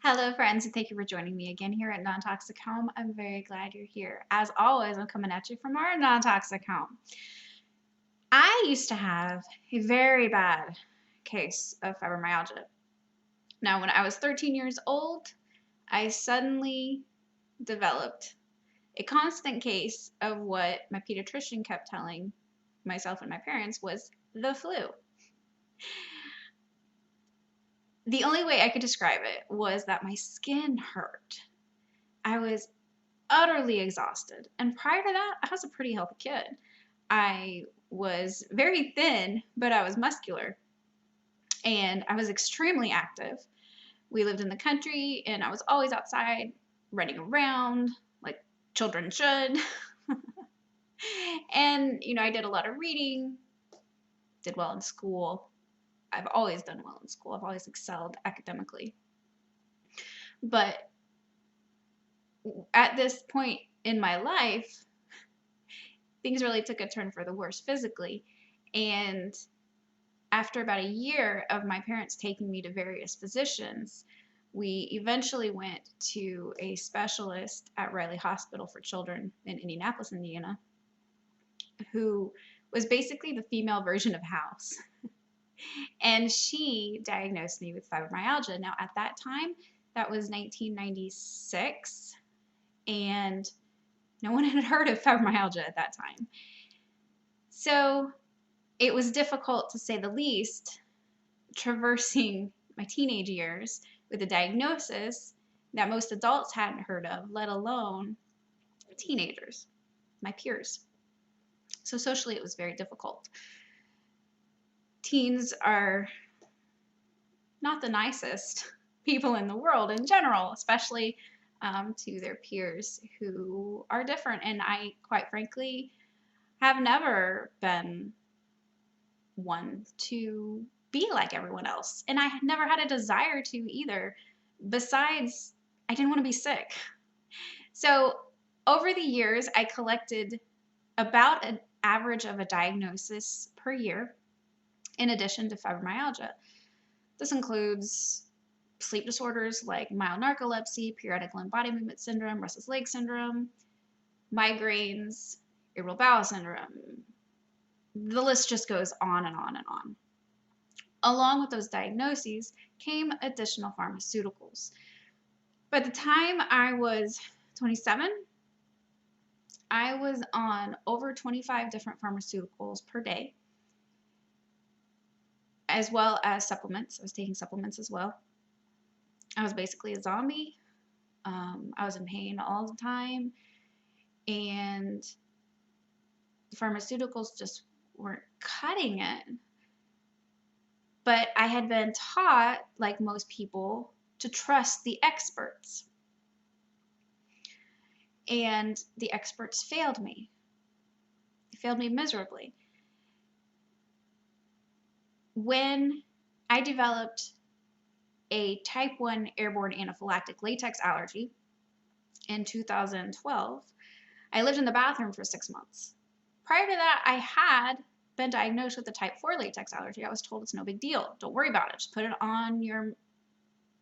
Hello, friends, and thank you for joining me again here at Non-Toxic Home. I'm very glad you're here. As always, I'm coming at you from our non-toxic home. I used to have a very bad case of fibromyalgia. Now, when I was 13 years old, I suddenly developed a constant case of what my pediatrician kept telling myself and my parents was the flu. The only way I could describe it was that my skin hurt. I was utterly exhausted. And prior to that, I was a pretty healthy kid. I was very thin, but I was muscular. And I was extremely active. We lived in the country, and I was always outside running around like children should. And, I did a lot of reading, did well in school. I've always done well in school. I've always excelled academically. But at this point in my life, things really took a turn for the worse physically. And after about a year of my parents taking me to various physicians, we eventually went to a specialist at Riley Hospital for Children in Indianapolis, Indiana, who was basically the female version of House. And she diagnosed me with fibromyalgia. Now, at that time, that was 1996, and no one had heard of fibromyalgia at that time. So it was difficult, to say the least, traversing my teenage years with a diagnosis that most adults hadn't heard of, let alone teenagers, my peers. So socially, it was very difficult. Teens are not the nicest people in the world in general, especially to their peers who are different. And I, quite frankly, have never been one to be like everyone else. And I never had a desire to either. Besides, I didn't want to be sick. So over the years, I collected about an average of a diagnosis per year in addition to fibromyalgia. This includes sleep disorders like mild narcolepsy, periodic limb body movement syndrome, restless leg syndrome, migraines, irritable bowel syndrome. The list just goes on and on and on. Along with those diagnoses came additional pharmaceuticals. By the time I was 27, I was on over 25 different pharmaceuticals per day, as well as supplements. I was taking supplements as well. I was basically a zombie. I was in pain all the time, and the pharmaceuticals just weren't cutting it. But I had been taught, like most people, to trust the experts. And the experts failed me. They failed me miserably. When I developed a type 1 airborne anaphylactic latex allergy in 2012, I lived in the bathroom for 6 months. Prior to that, I had been diagnosed with a type 4 latex allergy. I was told it's no big deal. Don't worry about it. Just put it on your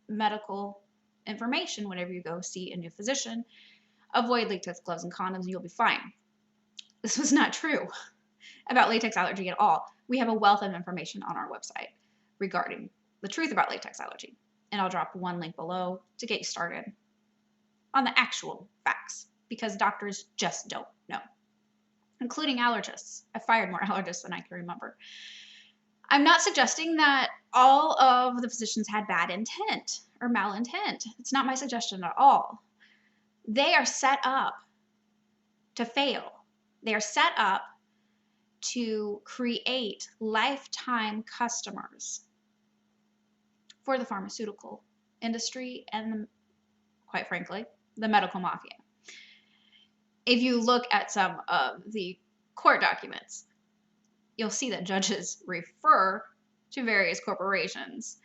medical information whenever you go see a new physician. Avoid latex gloves and condoms and you'll be fine. This was not true about latex allergy at all. We have a wealth of information on our website regarding the truth about latex allergy. And I'll drop one link below to get you started on the actual facts, because doctors just don't know, including allergists. I fired more allergists than I can remember. I'm not suggesting that all of the physicians had bad intent or malintent. It's not my suggestion at all. They are set up to fail. They are set up to create lifetime customers for the pharmaceutical industry and, quite frankly, the medical mafia. If you look at some of the court documents, you'll see that judges refer to various corporations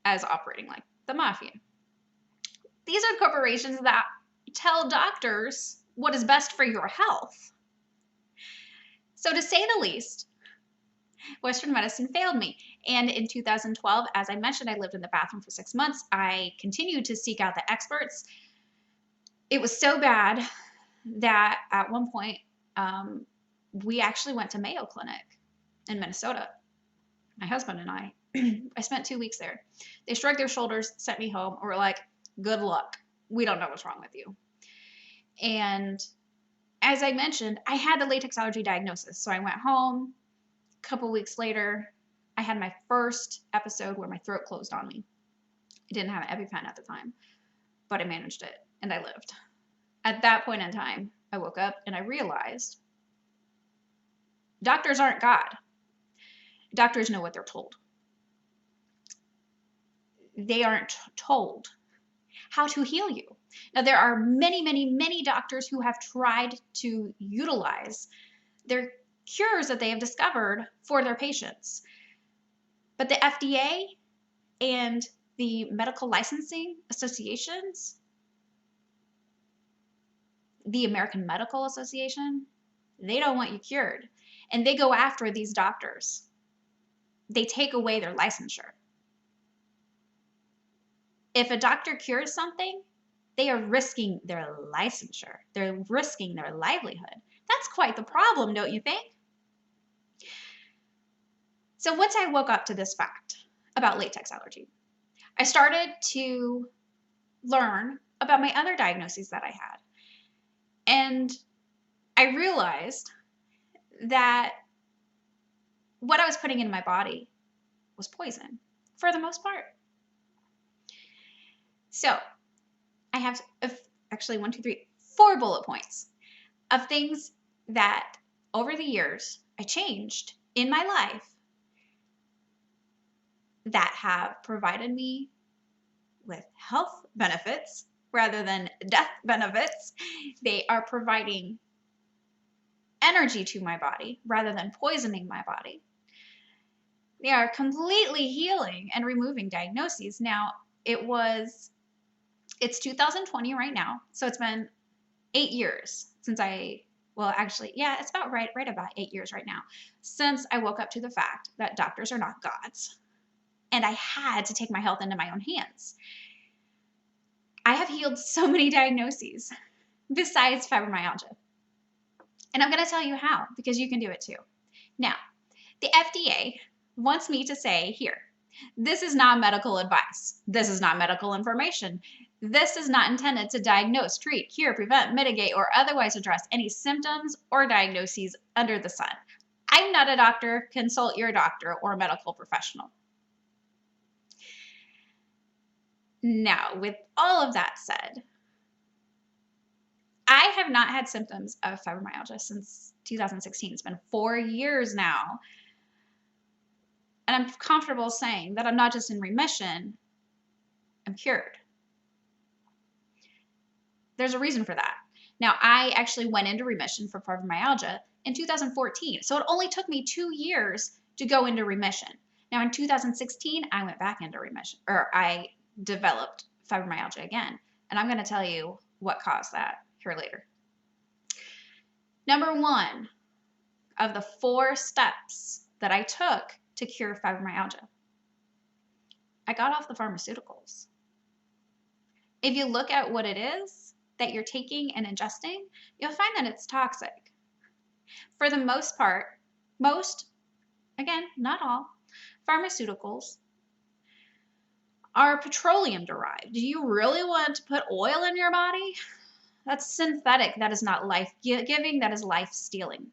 as operating like the mafia. These are corporations that tell doctors what is best for your health. So to say the least, Western medicine failed me. And in 2012, as I mentioned, I lived in the bathroom for 6 months. I continued to seek out the experts. It was so bad that at one point, we actually went to Mayo Clinic in Minnesota. My husband and I. I spent 2 weeks there. They shrugged their shoulders, sent me home, and were like, good luck. We don't know what's wrong with you. And as I mentioned, I had the latex allergy diagnosis. So I went home. A couple weeks later, I had my first episode where my throat closed on me. I didn't have an EpiPen at the time, but I managed it and I lived. At that point in time, I woke up and I realized doctors aren't God. Doctors know what they're told. They aren't told how to heal you. Now, there are many, many, many doctors who have tried to utilize their cures that they have discovered for their patients. But the FDA and the medical licensing associations, the American Medical Association, they don't want you cured. And they go after these doctors. They take away their licensure. If a doctor cures something, they are risking their licensure. They're risking their livelihood. That's quite the problem, don't you think? So once I woke up to this fact about latex allergy, I started to learn about my other diagnoses that I had. And I realized that what I was putting in my body was poison for the most part. So I have actually 4 bullet points of things that over the years I changed in my life that have provided me with health benefits rather than death benefits. They are providing energy to my body rather than poisoning my body. They are completely healing and removing diagnoses. Now, it's 2020 right now, so it's been 8 years since it's about right about 8 years right now since I woke up to the fact that doctors are not gods. And I had to take my health into my own hands. I have healed so many diagnoses besides fibromyalgia. And I'm going to tell you how, because you can do it too. Now, the FDA wants me to say here, this is not medical advice. This is not medical information. This is not intended to diagnose, treat, cure, prevent, mitigate, or otherwise address any symptoms or diagnoses under the sun. I'm not a doctor. Consult your doctor or a medical professional. Now, with all of that said, I have not had symptoms of fibromyalgia since 2016. It's been 4 years now. And I'm comfortable saying that I'm not just in remission, I'm cured. There's a reason for that. Now, I actually went into remission for fibromyalgia in 2014. So it only took me 2 years to go into remission. Now, in 2016, I went back into remission, or I developed fibromyalgia again. And I'm going to tell you what caused that here later. Number 1 of the 4 steps that I took to cure fibromyalgia, I got off the pharmaceuticals. If you look at what it is that you're taking and ingesting, you'll find that it's toxic. For the most part, again, not all, pharmaceuticals are petroleum derived. Do you really want to put oil in your body? That's synthetic. That is not life-giving. That is life-stealing.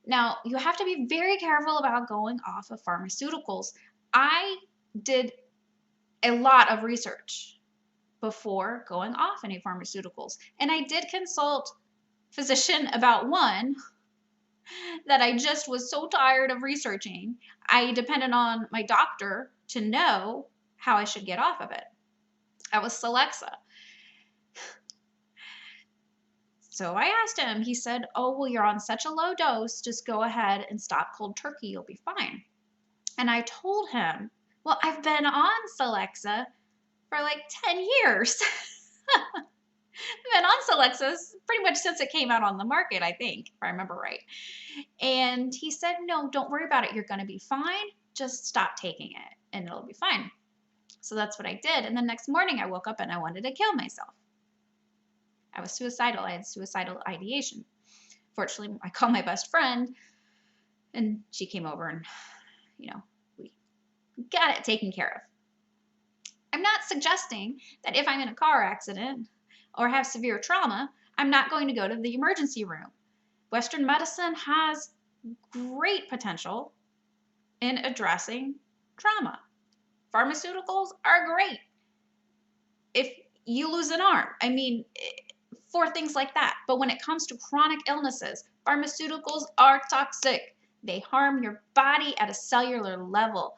Now, you have to be very careful about going off of pharmaceuticals. I did a lot of research before going off any pharmaceuticals, and I did consult a physician about one that I just was so tired of researching. I depended on my doctor to know how I should get off of it. That was Celexa. So I asked him, he said, oh, well, you're on such a low dose, just go ahead and stop cold turkey, you'll be fine. And I told him, well, I've been on Celexa for like 10 years. I've been on Celexa pretty much since it came out on the market, I think, if I remember right. And he said, no, don't worry about it. You're going to be fine. Just stop taking it and it'll be fine. So that's what I did. And the next morning I woke up and I wanted to kill myself. I was suicidal. I had suicidal ideation. Fortunately, I called my best friend and she came over and, we got it taken care of. I'm not suggesting that if I'm in a car accident or have severe trauma, I'm not going to go to the emergency room. Western medicine has great potential in addressing trauma. Pharmaceuticals are great. If you lose an arm, for things like that. But when it comes to chronic illnesses, pharmaceuticals are toxic. They harm your body at a cellular level.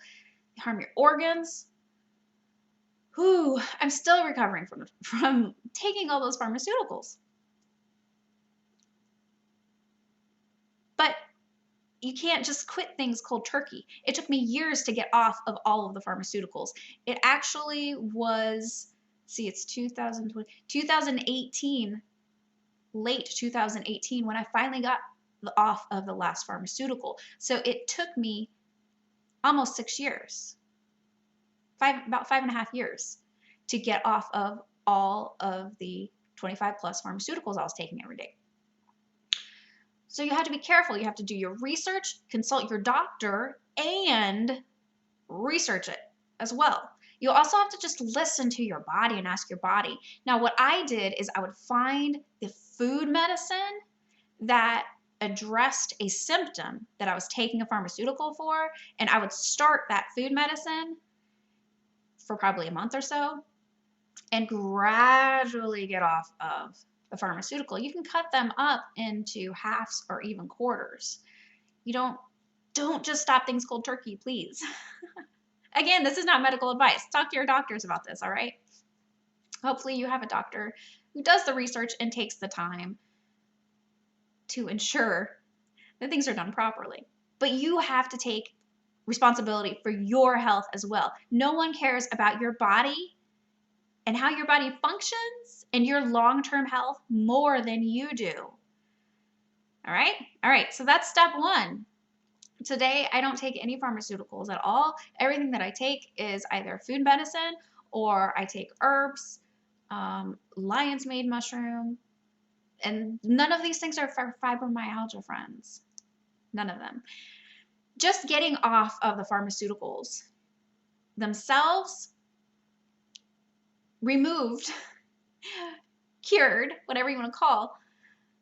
They harm your organs. I'm still recovering from taking all those pharmaceuticals. But you can't just quit things cold turkey. It took me years to get off of all of the pharmaceuticals. It actually was, it's 2018, late 2018, when I finally got off of the last pharmaceutical. So it took me almost 6 years, about 5.5 years to get off of all of the 25 plus pharmaceuticals I was taking every day. So you have to be careful. You have to do your research, consult your doctor, and research it as well. You also have to just listen to your body and ask your body. Now, what I did is I would find the food medicine that addressed a symptom that I was taking a pharmaceutical for, and I would start that food medicine for probably a month or so and gradually get off of the pharmaceutical. You can cut them up into halves or even quarters. You don't just stop things cold turkey, please. Again, this is not medical advice. Talk to your doctors about this, all right? Hopefully you have a doctor who does the research and takes the time to ensure that things are done properly. But you have to take responsibility for your health as well. No one cares about your body and how your body functions and your long-term health more than you do. All right? All right, so that's step one. Today, I don't take any pharmaceuticals at all. Everything that I take is either food medicine or I take herbs, lion's mane mushroom, and none of these things are for fibromyalgia, friends. None of them. Just getting off of the pharmaceuticals themselves removed, cured, whatever you want to call,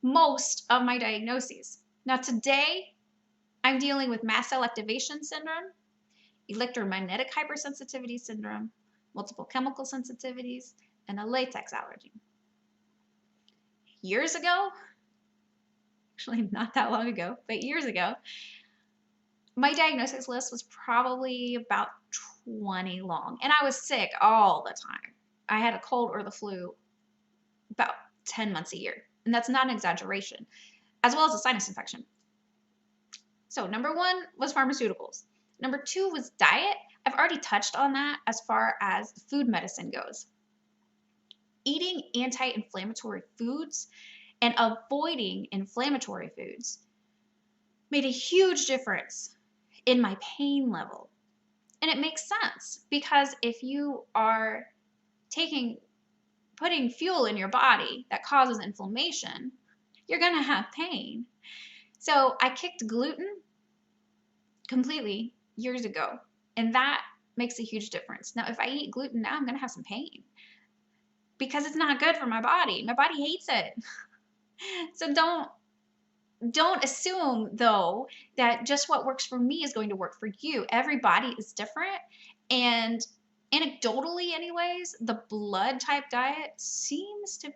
most of my diagnoses. Now today, I'm dealing with mast cell activation syndrome, electromagnetic hypersensitivity syndrome, multiple chemical sensitivities, and a latex allergy. Years ago, actually not that long ago, but years ago, my diagnosis list was probably about 20 long, and I was sick all the time. I had a cold or the flu about 10 months a year, and that's not an exaggeration, as well as a sinus infection. So number one was pharmaceuticals. Number two was diet. I've already touched on that as far as food medicine goes. Eating anti-inflammatory foods and avoiding inflammatory foods made a huge difference in my pain level. And it makes sense because if you are putting fuel in your body that causes inflammation, you're going to have pain. So I kicked gluten completely years ago, and that makes a huge difference. Now, if I eat gluten now, I'm going to have some pain because it's not good for my body. My body hates it. So don't assume, though, that just what works for me is going to work for you. Every body is different, and anecdotally anyways, the blood type diet seems to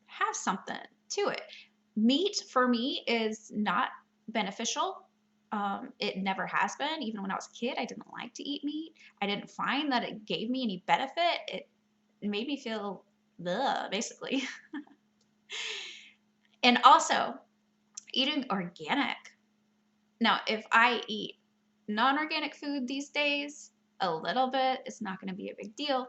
have something to it. Meat for me is not beneficial. It never has been. Even when I was a kid, I didn't like to eat meat. I didn't find that it gave me any benefit. It made me feel bleh, basically. And also, eating organic. Now, if I eat non-organic food these days, a little bit, it's not going to be a big deal.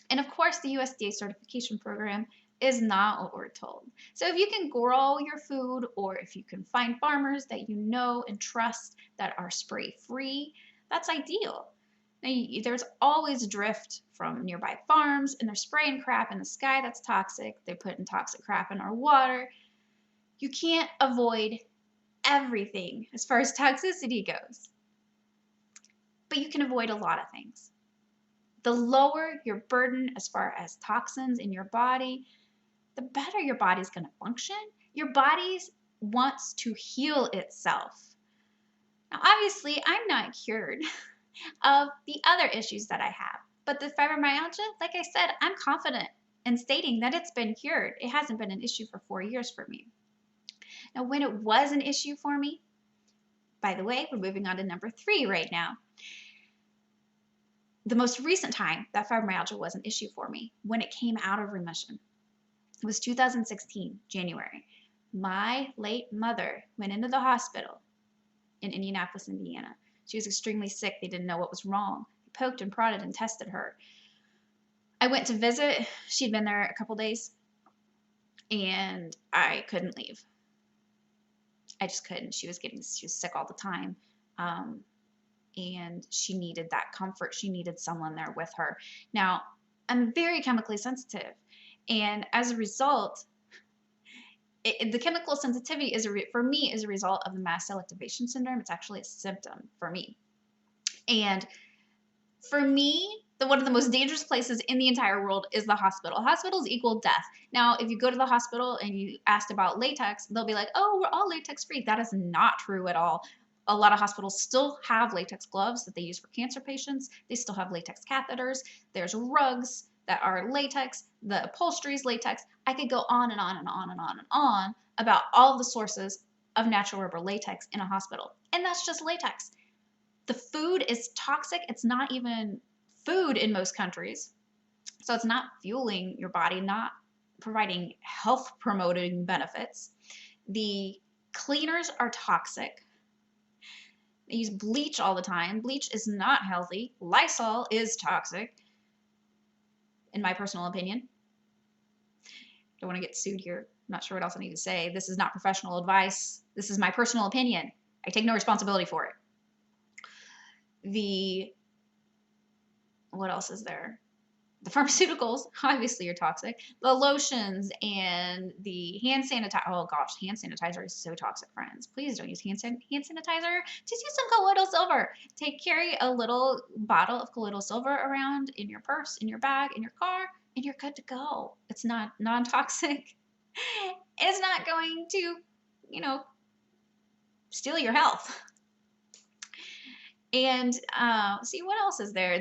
And of course, the USDA certification program is not what we're told. So if you can grow your food, or if you can find farmers that you know and trust that are spray-free, That's ideal. Now, there's always drift from nearby farms, and they're spraying crap in the sky that's toxic. They're putting toxic crap in our water. You can't avoid everything as far as toxicity goes, but you can avoid a lot of things. The lower your burden as far as toxins in your body, the better your body's going to function. Your body wants to heal itself. Now, obviously, I'm not cured of the other issues that I have, but the fibromyalgia, like I said, I'm confident in stating that it's been cured. It hasn't been an issue for 4 years for me. Now, when it was an issue for me, by the way, we're moving on to number 3 right now. The most recent time that fibromyalgia was an issue for me, when it came out of remission, it was 2016, January. My late mother went into the hospital in Indianapolis, Indiana. She was extremely sick. They didn't know what was wrong. They poked and prodded and tested her. I went to visit. She'd been there a couple days, and I couldn't leave. I just couldn't. She was sick all the time. And she needed that comfort. She needed someone there with her. Now, I'm very chemically sensitive. And as a result, the chemical sensitivity for me is a result of the mast cell activation syndrome. It's actually a symptom for me. And for me, one of the most dangerous places in the entire world is the hospital. Hospitals equal death. Now, if you go to the hospital and you asked about latex, they'll be like, oh, we're all latex free. That is not true at all. A lot of hospitals still have latex gloves that they use for cancer patients. They still have latex catheters. There's rugs that are latex. The upholstery is latex. I could go on and on and on and on and on about all the sources of natural rubber latex in a hospital. And that's just latex. The food is toxic. It's not even food in most countries. So it's not fueling your body, not providing health promoting benefits. The cleaners are toxic. They use bleach all the time. Bleach is not healthy. Lysol is toxic, in my personal opinion. Don't want to get sued here. I'm not sure what else I need to say. This is not professional advice. This is my personal opinion. I take no responsibility for it. What else is there? The pharmaceuticals obviously are toxic. The lotions and the hand sanitizer. Oh gosh, hand sanitizer is so toxic, friends. Please don't use hand sanitizer. Just use some colloidal silver. Carry a little bottle of colloidal silver around in your purse, in your bag, in your car, and you're good to go. It's not non-toxic. It's not going to, steal your health. And see, what else is there?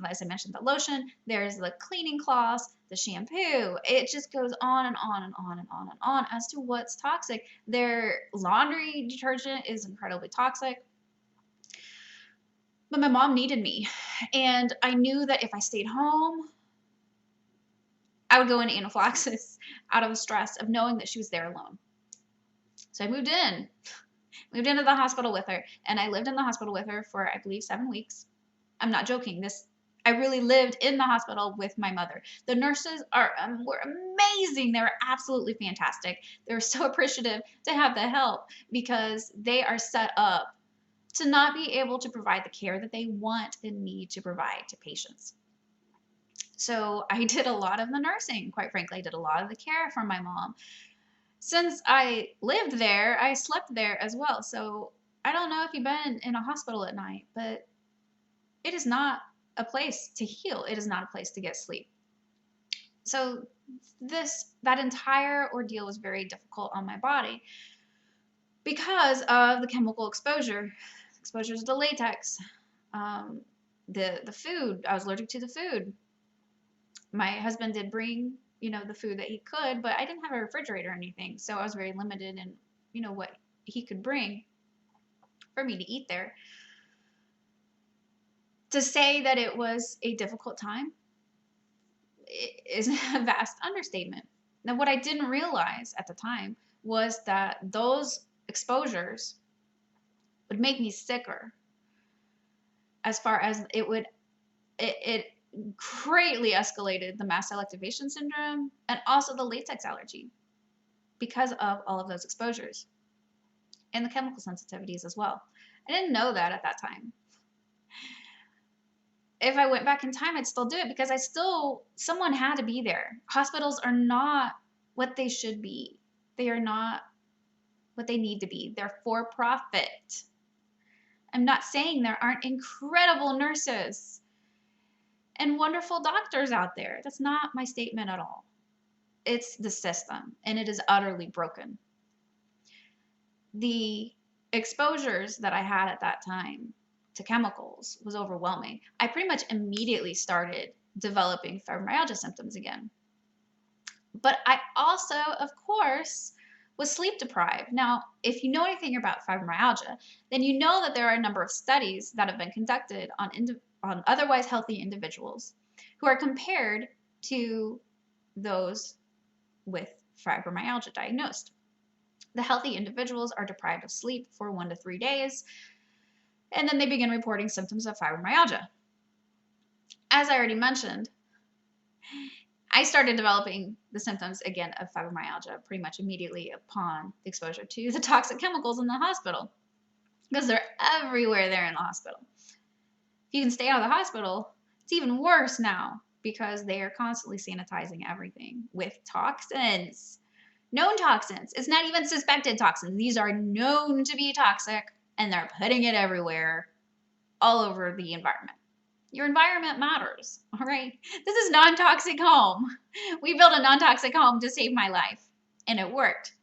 As I mentioned, the lotion. There's the cleaning cloths, the shampoo. It just goes on and on and on and on and on as to what's toxic. Their laundry detergent is incredibly toxic. But my mom needed me. And I knew that if I stayed home, I would go into anaphylaxis out of the stress of knowing that she was there alone. So I moved into the hospital with her, and I lived in the hospital with her for, I believe, 7 weeks. I'm not joking. I really lived in the hospital with my mother. The nurses were amazing. They were absolutely fantastic. They were so appreciative to have the help because they are set up to not be able to provide the care that they want and need to provide to patients. So I did a lot of the nursing. Quite frankly, I did a lot of the care for my mom. Since I lived there, I slept there as well. So I don't know if you've been in a hospital at night, but it is not a place to heal. It is not a place to get sleep. So that entire ordeal was very difficult on my body because of the chemical exposures to latex, the food. I was allergic to the food. My husband did bring the food that he could, but I didn't have a refrigerator or anything, so I was very limited in what he could bring for me to eat there. To say that it was a difficult time is a vast understatement. Now, what I didn't realize at the time was that those exposures would make me sicker, as far as it greatly escalated the mast cell activation syndrome and also the latex allergy because of all of those exposures and the chemical sensitivities as well. I didn't know that at that time. If I went back in time, I'd still do it because someone had to be there. Hospitals are not what they should be. They are not what they need to be. They're for profit. I'm not saying there aren't incredible nurses and wonderful doctors out there. That's not my statement at all. It's the system, and it is utterly broken. The exposures that I had at that time to chemicals was overwhelming. I pretty much immediately started developing fibromyalgia symptoms again. But I also, of course, was sleep deprived. Now, if you know anything about fibromyalgia, then you know that there are a number of studies that have been conducted on otherwise healthy individuals who are compared to those with fibromyalgia diagnosed. The healthy individuals are deprived of sleep for 1 to 3 days, and then they begin reporting symptoms of fibromyalgia. As I already mentioned, I started developing the symptoms again of fibromyalgia pretty much immediately upon the exposure to the toxic chemicals in the hospital, because they're everywhere there in the hospital. If you can stay out of the hospital, it's even worse now because they are constantly sanitizing everything with toxins. Known toxins. It's not even suspected toxins. These are known to be toxic, and they're putting it everywhere, all over the environment. Your environment matters, all right? This is non-toxic home. We built a non-toxic home to save my life, and it worked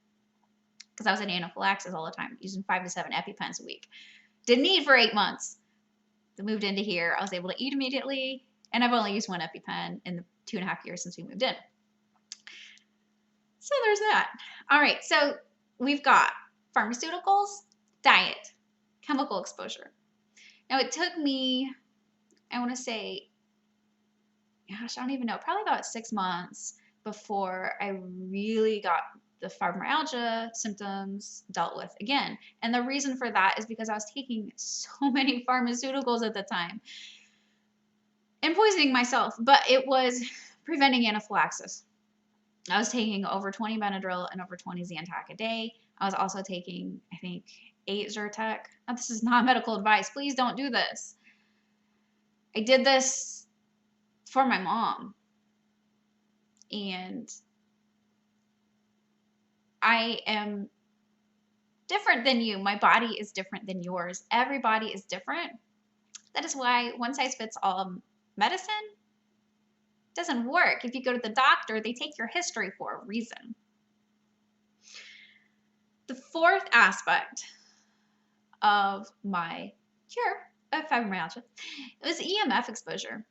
because I was in anaphylaxis all the time, using 5 to 7 EpiPens a week. Didn't eat for 8 months. I moved into here. I was able to eat immediately, and I've only used 1 EpiPen in the 2.5 years since we moved in. So there's that. All right, so we've got pharmaceuticals, diet, chemical exposure. Now it took me, I want to say, gosh, I don't even know, probably about 6 months before I really got the fibromyalgia symptoms dealt with again. And the reason for that is because I was taking so many pharmaceuticals at the time and poisoning myself, but it was preventing anaphylaxis. I was taking over 20 Benadryl and over 20 Zantac a day. I was also taking, I think, 8 Zyrtec. Now, this is not medical advice. Please don't do this. I did this for my mom. And I am different than you. My body is different than yours. Every body is different. That is why one size fits all medicine doesn't work. If you go to the doctor, they take your history for a reason. The fourth aspect of my cure of fibromyalgia was EMF exposure.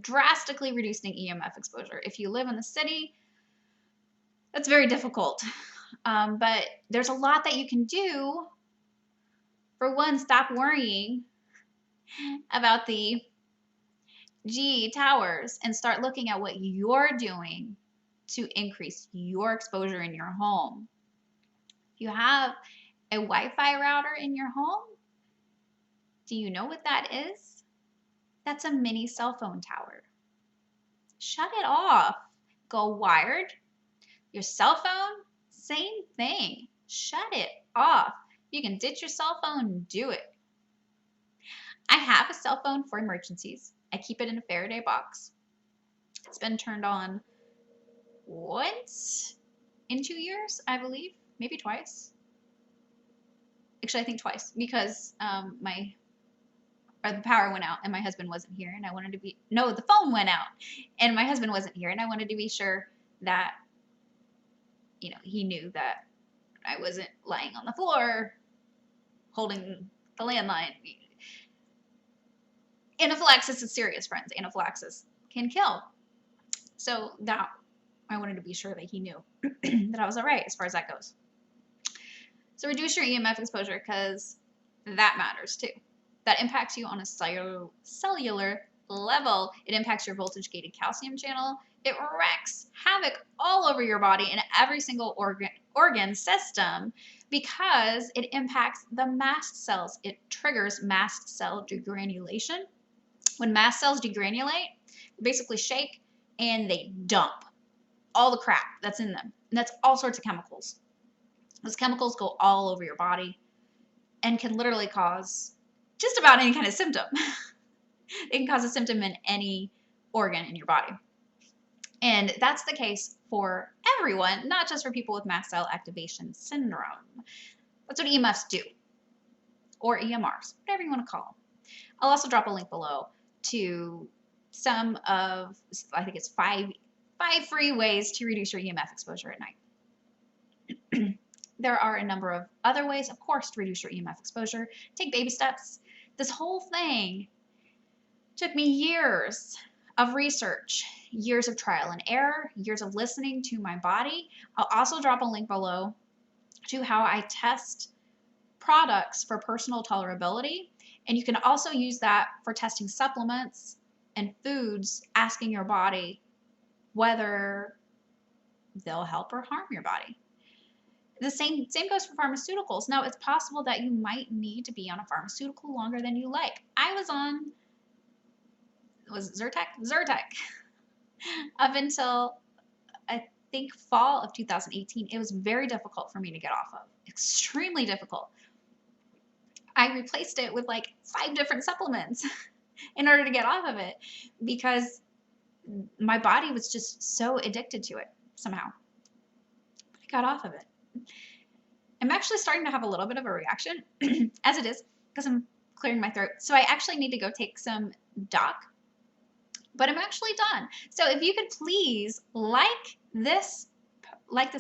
Drastically reducing EMF exposure. If you live in the city, that's very difficult. But there's a lot that you can do. For one, stop worrying about the G towers and start looking at what you're doing to increase your exposure in your home. If you have a Wi-Fi router in your home, do you know what that is? That's a mini cell phone tower. Shut it off. Go wired. Your cell phone, same thing. Shut it off. You can ditch your cell phone, do it. I have a cell phone for emergencies. I keep it in a Faraday box. It's been turned on once in 2 years, I believe. Maybe twice. Actually, I think twice because the power went out and my husband wasn't here, and I wanted to be the phone went out and my husband wasn't here, and I wanted to be sure that he knew that I wasn't lying on the floor holding the landline. Anaphylaxis is serious, friends. Anaphylaxis can kill. So that I wanted to be sure that he knew that I was all right as far as that goes. So reduce your EMF exposure because that matters too. That impacts you on a cellular level. It impacts your voltage-gated calcium channel. It wreaks havoc all over your body in every single organ system because it impacts the mast cells. It triggers mast cell degranulation. When mast cells degranulate, they basically shake and they dump all the crap that's in them. And that's all sorts of chemicals. Those chemicals go all over your body and can literally cause just about any kind of symptom. It can cause a symptom in any organ in your body. And that's the case for everyone, not just for people with mast cell activation syndrome. That's what EMFs do, or EMRs, whatever you want to call them. I'll also drop a link below to some of, I think it's five free ways to reduce your EMF exposure at night. There are a number of other ways, of course, to reduce your EMF exposure. Take baby steps. This whole thing took me years of research, years of trial and error, years of listening to my body. I'll also drop a link below to how I test products for personal tolerability. And you can also use that for testing supplements and foods, asking your body whether they'll help or harm your body. The same goes for pharmaceuticals. Now, it's possible that you might need to be on a pharmaceutical longer than you like. I was on, was it Zyrtec? Zyrtec. Up until, I think, fall of 2018. It was very difficult for me to get off of. Extremely difficult. I replaced it with like 5 different supplements in order to get off of it because my body was just so addicted to it somehow. But I got off of it. I'm actually starting to have a little bit of a reaction as it is because I'm clearing my throat. So I actually need to go take some doc, but I'm actually done. So if you could please like this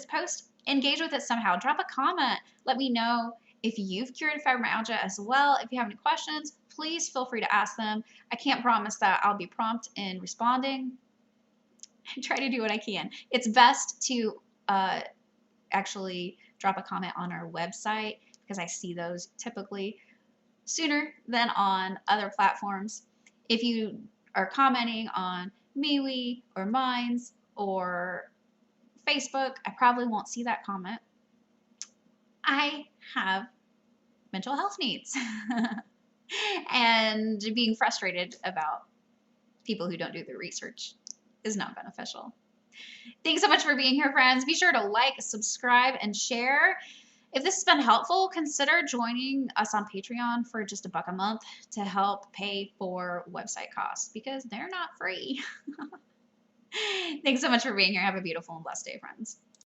post, engage with it somehow, drop a comment, let me know if you've cured fibromyalgia as well. If you have any questions, please feel free to ask them. I can't promise that I'll be prompt in responding. I try to do what I can. It's best to actually drop a comment on our website because I see those typically sooner than on other platforms. If you are commenting on MeWe or Minds or Facebook, I probably won't see that comment. I have mental health needs and being frustrated about people who don't do the research is not beneficial. Thanks so much for being here, friends. Be sure to like, subscribe, and share. If this has been helpful, consider joining us on Patreon for just $1 a month to help pay for website costs because they're not free. Thanks so much for being here. Have a beautiful and blessed day, friends.